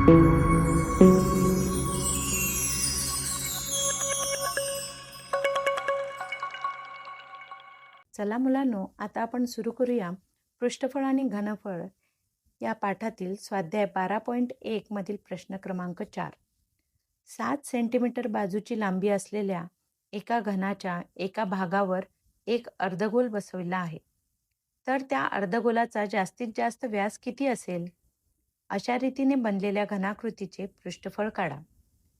चला मुलांनो, आता आपण सुरू करूया पृष्ठफळ आणि घनफळ या पाठातील स्वाध्याय 12.1 मधील प्रश्न क्रमांक 4. 7 सेंटीमीटर बाजूची लांबी असलेल्या एका घनाच्या एका भागावर एक अर्धगोल बसविला आहे. तर त्या अर्धगोलाचा जास्तीत जास्त व्यास किती असेल? अशा रीतीने बनलेल्या घनाकृतीचे पृष्ठफळ काढा.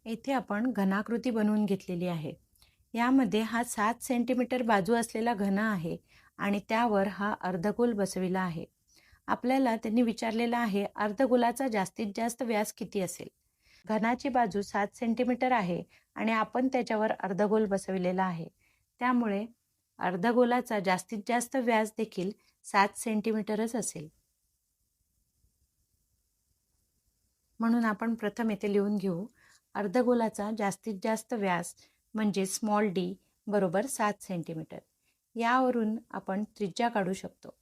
येथे आपण घनाकृती बनवून घेतलेली आहे. यामध्ये हा 7 सेंटीमीटर बाजू असलेला घन आहे आणि त्यावर हा अर्धगोल बसविला आहे. आपल्याला त्यांनी विचारलेला आहे अर्धगोलाचा जास्तीत जास्त व्यास किती असेल. घनाची बाजू 7 सेंटीमीटर आहे आणि आपण त्याच्यावर अर्धगोल बसविलेला आहे. त्यामुळे अर्धगोलाचा जास्तीत जास्त व्यास देखील 7 सेंटीमीटरच असेल. म्हणून आपण प्रथम येथे लिहून घेऊ अर्धगोलाचा जास्तीत जास्त व्यास म्हणजे स्मॉल डी बरोबर 7 सेंटीमीटर. यावरून आपण त्रिज्या काढू शकतो.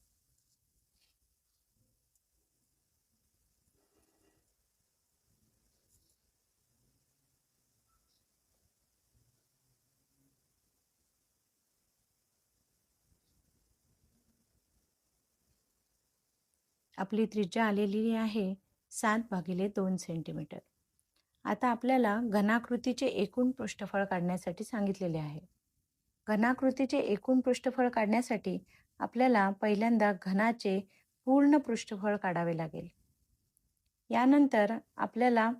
आपली त्रिज्या आलेली आहे 7/2 सेंटीमीटर. आता आपल्याला घनाकृतीचे एकूण पृष्ठफळ काढण्यासाठी सांगितलेले आहे. घनाकृतीचे एकूण पृष्ठफळ काढण्यासाठी आपल्याला पहिल्यांदा घनाचे पूर्ण पृष्ठफळ काढावे लागेल. यानंतर आपल्याला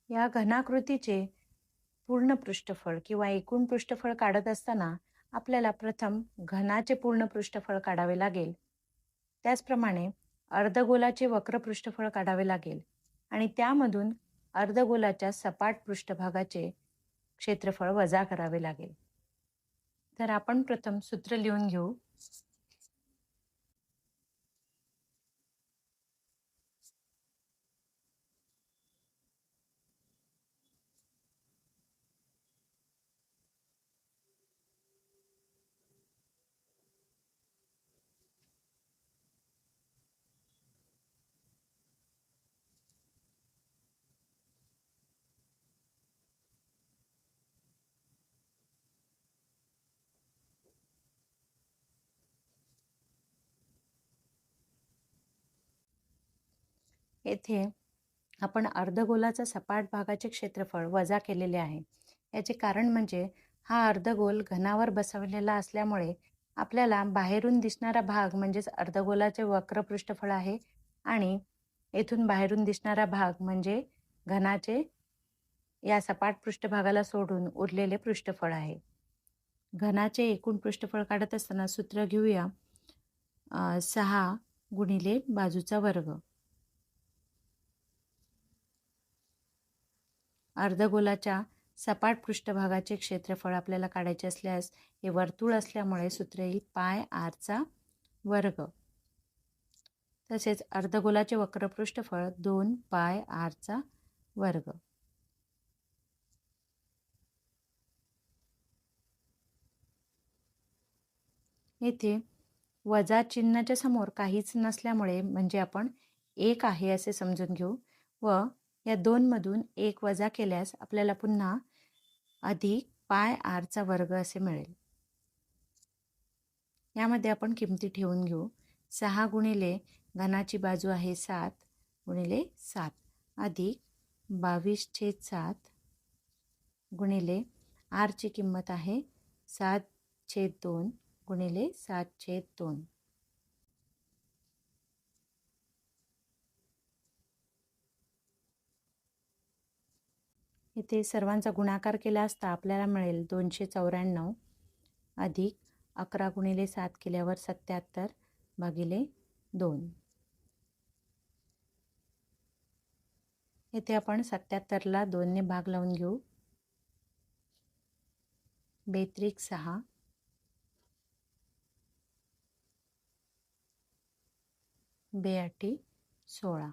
या घनाकृतीचे पूर्ण पृष्ठफळ किंवा एकूण पृष्ठफळ काढत असताना आपल्याला प्रथम घनाचे पूर्ण पृष्ठफळ काढावे लागेल. त्याचप्रमाणे अर्धगोलाचे वक्र पृष्ठफळ काढावे लागेल आणि त्यामधून अर्धगोलाच्या सपाट पृष्ठभागाचे क्षेत्रफळ वजा करावे लागेल. तर आपण प्रथम सूत्र लिहून घेऊ. येथे आपण अर्धगोलाचा सपाट भागाचे क्षेत्रफळ वजा केलेले आहे. याचे कारण म्हणजे हा अर्धगोल घनावर बसवलेला असल्यामुळे आपल्याला बाहेरून दिसणारा भाग म्हणजेच अर्धगोलाचे वक्र पृष्ठफळ आहे आणि येथून बाहेरून दिसणारा भाग म्हणजे घनाचे या सपाट पृष्ठभागाला सोडून उरलेले पृष्ठफळ आहे. घनाचे एकूण पृष्ठफळ काढत असताना सूत्र घेऊया 6 गुणिले बाजूचा वर्ग. अर्धगोलाच्या सपाट पृष्ठभागाचे क्षेत्रफळ आपल्याला काढायचे असल्यास हे वर्तुळ असल्यामुळे सूत्र येईल πr². तसेच अर्धगोलाचे वक्र पृष्ठफळ 2πr². येथे वजा चिन्हाच्या समोर काहीच नसल्यामुळे म्हणजे आपण 1 आहे असे समजून घेऊ व या 2 मधून 1 वजा केल्यास आपल्याला पुन्हा अधिक πr² असे मिळेल. यामध्ये आपण किमती ठेवून घेऊ. 6 गुणिले घनाची बाजू आहे 7 गुणिले 7 अधिक 22/7 गुणिले r ची किंमत आहे 7/2 गुणिले 7/2. इथे सर्वांचा गुणाकार केला असता आपल्याला मिळेल 294 अधिक 11 गुणिले 7 केल्यावर 77/2. इथे आपण 77ला 2 ने भाग लावून घेऊ. 2×6 2×8 16.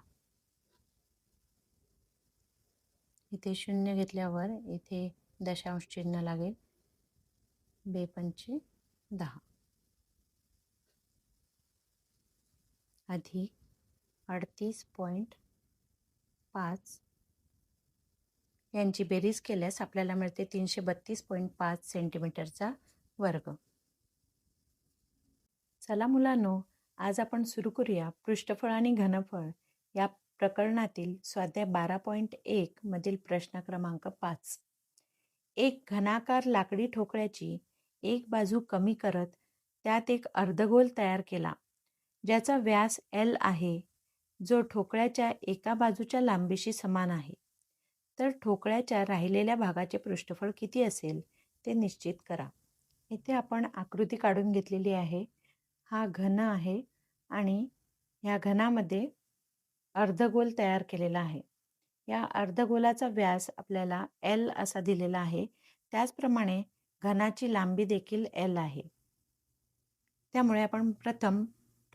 इथे 0 घेतल्यावर इथे दशांश चिन्ह लागेल. 2×5 10 अधिक 38.5 5 यांची बेरीज केल्यास आपल्याला मिळते 332.5 सेंटीमीटरचा वर्ग. चला मुलांनो, आज आपण सुरू करूया पृष्ठफळ आणि घनफळ या प्रकरणातील स्वाध्याय 12.1 मधील प्रश्न क्रमांक 5. एक घनाकार लाकडी ठोकळ्याची एक बाजू कमी करत त्यात एक अर्धगोल तयार केला, ज्याचा व्यास L आहे, जो ठोकळ्याच्या एका बाजूच्या लांबीशी समान आहे. तर ठोकळ्याच्या राहिलेल्या भागाचे पृष्ठफळ किती असेल ते निश्चित करा. इथे आपण आकृती काढून घेतलेली आहे. हा घन आहे आणि या घनामध्ये अर्धगोल तयार केलेला आहे. या अर्धगोलाचा व्यास आपल्याला L असा दिलेला आहे. त्याचप्रमाणे घनाची लांबी देखील L आहे. त्यामुळे आपण प्रथम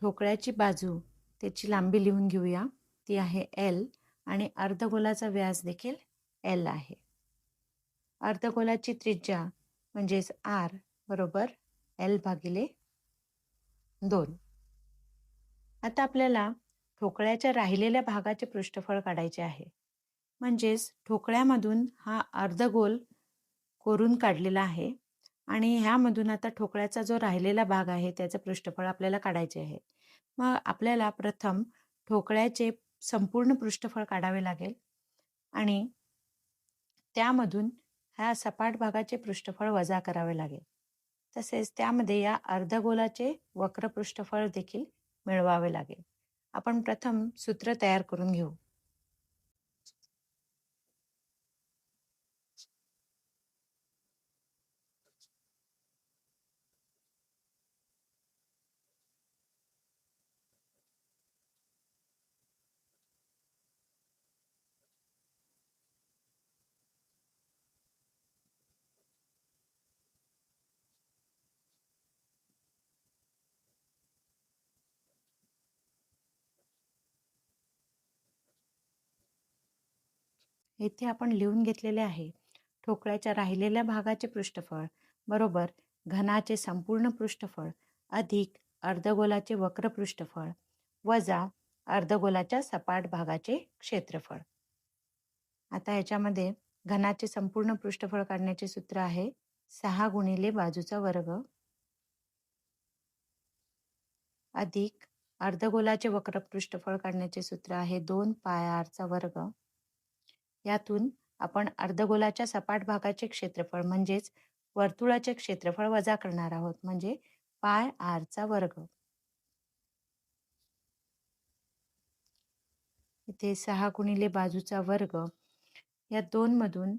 ठोकळ्याची बाजू त्याची लांबी लिहून घेऊया. ती आहे L आणि अर्धगोलाचा व्यास देखील L आहे. अर्धगोलाची त्रिज्या म्हणजेच R बरोबर L भागिले 2. आता आपल्याला ठोकळ्याच्या राहिलेल्या भागाचे पृष्ठफळ काढायचे आहे. म्हणजेच ठोकळ्यामधून हा अर्धगोल कोरून काढलेला आहे आणि ह्यामधून आता ठोकळ्याचा जो राहिलेला भाग आहे त्याचं पृष्ठफळ आपल्याला काढायचे आहे. मग आपल्याला प्रथम ठोकळ्याचे संपूर्ण पृष्ठफळ काढावे लागेल आणि त्यामधून ह्या सपाट भागाचे पृष्ठफळ वजा करावे लागेल. तसेच त्यामध्ये या अर्धगोलाचे वक्र पृष्ठफळ देखील मिळवावे लागेल. आपण प्रथम सूत्र तयार करून घेऊ. येथे आपण लिहून घेतलेले आहे. ठोकळ्याच्या राहिलेल्या भागाचे पृष्ठफळ बरोबर घनाचे संपूर्ण पृष्ठफळ अधिक अर्धगोलाचे वक्र पृष्ठफळ वजा अर्धगोलाच्या सपाट भागाचे क्षेत्रफळ. आता ह्याच्यामध्ये घनाचे संपूर्ण पृष्ठफळ काढण्याचे सूत्र आहे 6 गुणिले बाजूचा वर्ग अधिक अर्धगोलाचे वक्र पृष्ठफळ काढण्याचे सूत्र आहे 2 पाय r चा वर्ग. यातून आपण अर्धगोलाच्या सपाट भागाचे क्षेत्रफळ म्हणजेच वर्तुळाचे क्षेत्रफळ वजा करणार आहोत, म्हणजे पाय r चा वर्ग. इथे 6 गुणिले बाजूचा वर्ग या 2 मधून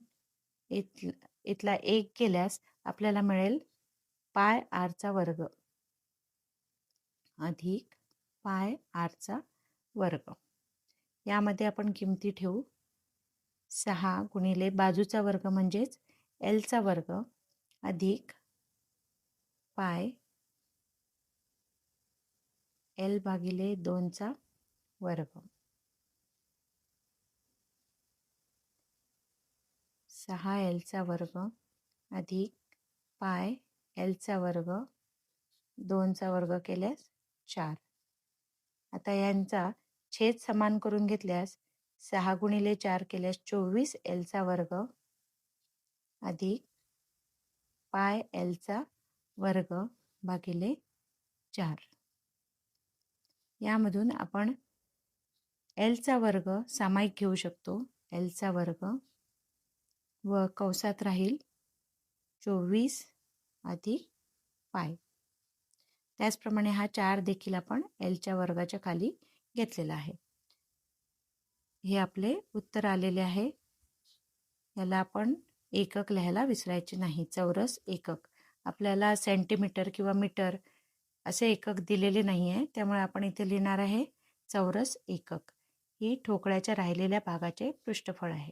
इथला 1 केल्यास आपल्याला मिळेल पाय r चा वर्ग अधिक पाय r चा वर्ग. यामध्ये आपण किमती ठेवू. 6 गुणिले बाजूचा वर्ग म्हणजेच L चा वर्ग अधिक पाय L भागिले 2 चा वर्ग. 6L चा वर्ग अधिक पाय L चा वर्ग 2 चा वर्ग केल्यास 4. आता यांचा छेद समान करून घेतल्यास 6 गुणिले 4 केल्यास 24 L चा वर्ग अधिक पाय L चा वर्ग भागिले 4. यामधून आपण L चा वर्ग सामायिक घेऊ शकतो. L चा वर्ग व कंसात राहील 24 अधिक पाय. त्याचप्रमाणे हा 4 देखील आपण L च्या वर्गाच्या खाली घेतलेला आहे. हे आपले उत्तर आलेले आहे. याला आपण एकक लिहायला विसरायचे नाही. चौरस एकक. आपल्याला सेंटीमीटर किंवा मीटर असे एकक दिलेले नाही आहे, त्यामुळे आपण इथे लिहिणार आहे चौरस एकक. ही ठोकळ्याच्या राहिलेल्या भागाचे पृष्ठफळ आहे.